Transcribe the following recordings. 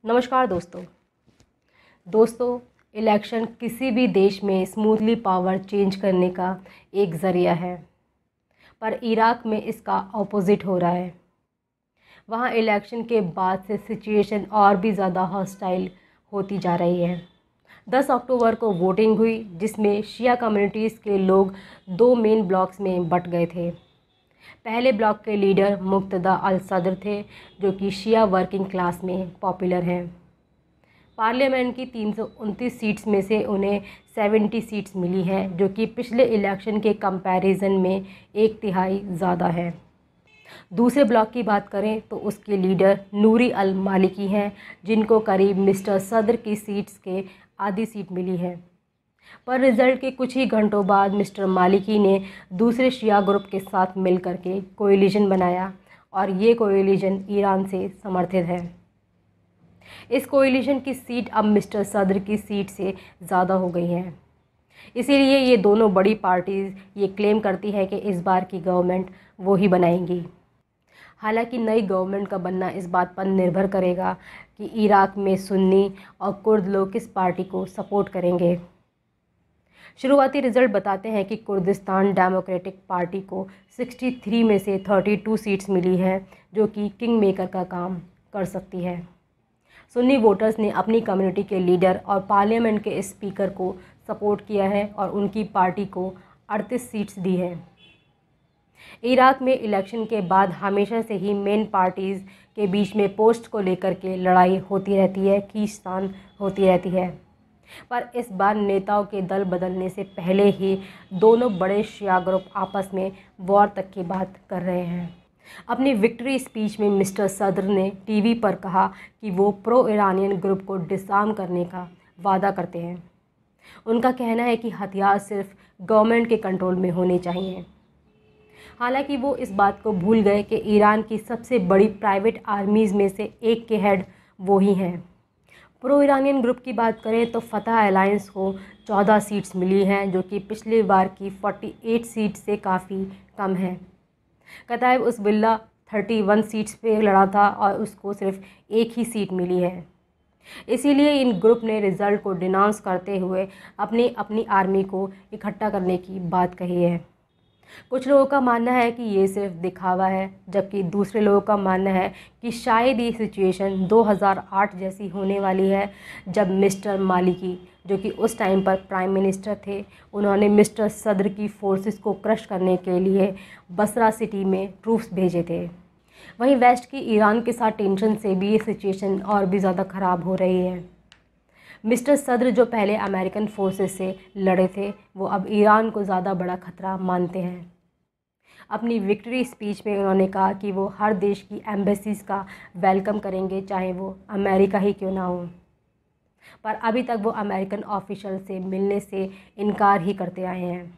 नमस्कार दोस्तों इलेक्शन किसी भी देश में स्मूथली पावर चेंज करने का एक ज़रिया है, पर इराक में इसका ऑपोजिट हो रहा है। वहाँ इलेक्शन के बाद से सिचुएशन और भी ज़्यादा हॉस्टाइल होती जा रही है। 10 अक्टूबर को वोटिंग हुई, जिसमें शिया कम्युनिटीज़ के लोग दो मेन ब्लॉक्स में बट गए थे। पहले ब्लॉक के लीडर मुक्तदा अल सद्र थे, जो कि शिया वर्किंग क्लास में पॉपुलर हैं। पार्लियामेंट की 329 सीट्स में से उन्हें 70 सीट्स मिली हैं, जो कि पिछले इलेक्शन के कंपैरिजन में 1/3 ज़्यादा है। दूसरे ब्लॉक की बात करें तो उसके लीडर नूरी अल मालिकी हैं, जिनको करीब मिस्टर सद्र की सीट्स के आधी सीट मिली है। पर रिज़ल्ट के कुछ ही घंटों बाद मिस्टर मालिकी ने दूसरे शिया ग्रुप के साथ मिलकर के कोएलिशन बनाया, और ये कोएलिशन ईरान से समर्थित है। इस कोएलिशन की सीट अब मिस्टर सद्र की सीट से ज़्यादा हो गई है। इसीलिए ये दोनों बड़ी पार्टीज़ ये क्लेम करती है कि इस बार की गवर्नमेंट वो ही बनाएंगी। हालांकि नई गवर्नमेंट का बनना इस बात पर निर्भर करेगा कि इराक में सुन्नी और कुर्द लोग किस पार्टी को सपोर्ट करेंगे। शुरुआती रिज़ल्ट बताते हैं कि कुर्दिस्तान डेमोक्रेटिक पार्टी को 63 में से 32 सीट्स मिली हैं, जो कि किंग मेकर का काम कर सकती है। सुन्नी वोटर्स ने अपनी कम्युनिटी के लीडर और पार्लियामेंट के स्पीकर को सपोर्ट किया है और उनकी पार्टी को 38 सीट्स दी है। इराक में इलेक्शन के बाद हमेशा से ही मेन पार्टीज़ के बीच में पोस्ट को लेकर के लड़ाई होती रहती है, खींचतान होती रहती है। पर इस बार नेताओं के दल बदलने से पहले ही दोनों बड़े शिया ग्रुप आपस में वॉर तक की बात कर रहे हैं। अपनी विक्ट्री स्पीच में मिस्टर सद्र ने टीवी पर कहा कि वो प्रो ईरानियन ग्रुप को डिसआर्म करने का वादा करते हैं। उनका कहना है कि हथियार सिर्फ गवर्नमेंट के कंट्रोल में होने चाहिए। हालांकि वो इस बात को भूल गए कि ईरान की सबसे बड़ी प्राइवेट आर्मीज़ में से एक के हेड वो ही हैं। प्रो ईरानियन ग्रुप की बात करें तो फतह अलायंस को 14 सीट्स मिली हैं, जो कि पिछली बार की 48 सीट से काफ़ी कम है। कताइब उज़बिल्ला 31 सीट्स पे लड़ा था और उसको सिर्फ एक ही सीट मिली है। इसीलिए इन ग्रुप ने रिज़ल्ट को डिनाउंस करते हुए अपनी आर्मी को इकट्ठा करने की बात कही है। कुछ लोगों का मानना है कि ये सिर्फ दिखावा है, जबकि दूसरे लोगों का मानना है कि शायद ये सिचुएशन 2008 जैसी होने वाली है, जब मिस्टर मालिकी, जो कि उस टाइम पर प्राइम मिनिस्टर थे, उन्होंने मिस्टर सद्र की फोर्सेस को क्रश करने के लिए बसरा सिटी में ट्रूप्स भेजे थे। वहीं वेस्ट की ईरान के साथ टेंशन से भी ये सिचुएशन और भी ज़्यादा ख़राब हो रही है। मिस्टर सद्र जो पहले अमेरिकन फोर्सेस से लड़े थे, वो अब ईरान को ज़्यादा बड़ा खतरा मानते हैं। अपनी विक्ट्री स्पीच में उन्होंने कहा कि वो हर देश की एम्बेसीज़ का वेलकम करेंगे, चाहे वो अमेरिका ही क्यों ना हो। पर अभी तक वो अमेरिकन ऑफिशियल से मिलने से इनकार ही करते आए हैं।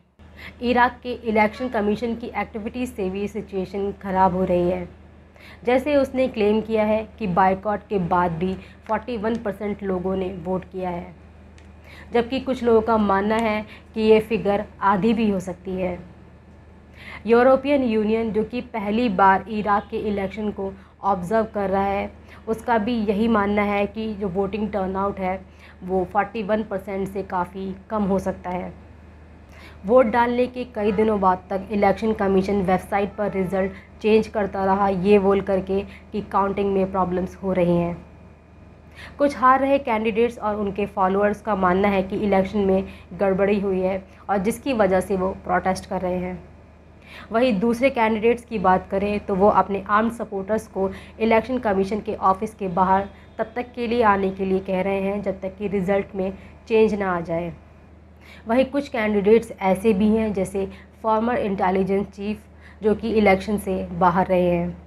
इराक के इलेक्शन कमीशन की एक्टिविटीज़ से भी सिचुएशन ख़राब हो रही है। जैसे उसने क्लेम किया है कि बायकॉट के बाद भी 41% लोगों ने वोट किया है, जबकि कुछ लोगों का मानना है कि ये फिगर आधी भी हो सकती है। यूरोपियन यूनियन, जो कि पहली बार इराक के इलेक्शन को ऑब्ज़र्व कर रहा है, उसका भी यही मानना है कि जो वोटिंग टर्नआउट है वो 41% से काफ़ी कम हो सकता है। वोट डालने के कई दिनों बाद तक इलेक्शन कमीशन वेबसाइट पर रिज़ल्ट चेंज करता रहा, ये बोल करके कि काउंटिंग में प्रॉब्लम्स हो रही हैं। कुछ हार रहे कैंडिडेट्स और उनके फॉलोअर्स का मानना है कि इलेक्शन में गड़बड़ी हुई है और जिसकी वजह से वो प्रोटेस्ट कर रहे हैं। वहीं दूसरे कैंडिडेट्स की बात करें तो वो अपने आर्म्ड सपोर्टर्स को इलेक्शन कमीशन के ऑफिस के बाहर तब तक के लिए आने के लिए कह रहे हैं जब तक कि रिज़ल्ट में चेंज ना आ जाए। वहीं कुछ कैंडिडेट्स ऐसे भी हैं, जैसे फॉर्मर इंटेलिजेंस चीफ, जो कि इलेक्शन से बाहर रहे हैं,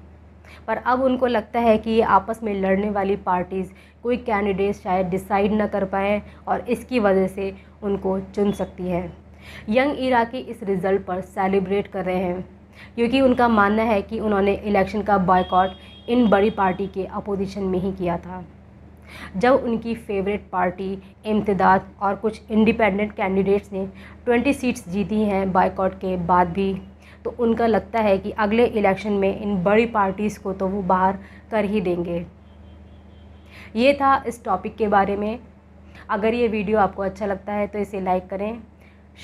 पर अब उनको लगता है कि ये आपस में लड़ने वाली पार्टीज़ कोई कैंडिडेट शायद डिसाइड ना कर पाएँ और इसकी वजह से उनको चुन सकती है। यंग इराकी इस रिज़ल्ट पर सेलिब्रेट कर रहे हैं, क्योंकि उनका मानना है कि उन्होंने इलेक्शन का बॉयकॉट इन बड़ी पार्टी के अपोजिशन में ही किया था। जब उनकी फेवरेट पार्टी इम्तिदाद और कुछ इंडिपेंडेंट कैंडिडेट्स ने 20 सीट्स जीती हैं बॉयकॉट के बाद भी, तो उनका लगता है कि अगले इलेक्शन में इन बड़ी पार्टीज़ को तो वो बाहर कर ही देंगे। ये था इस टॉपिक के बारे में। अगर ये वीडियो आपको अच्छा लगता है तो इसे लाइक करें,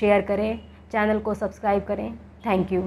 शेयर करें, चैनल को सब्सक्राइब करें। Thank you.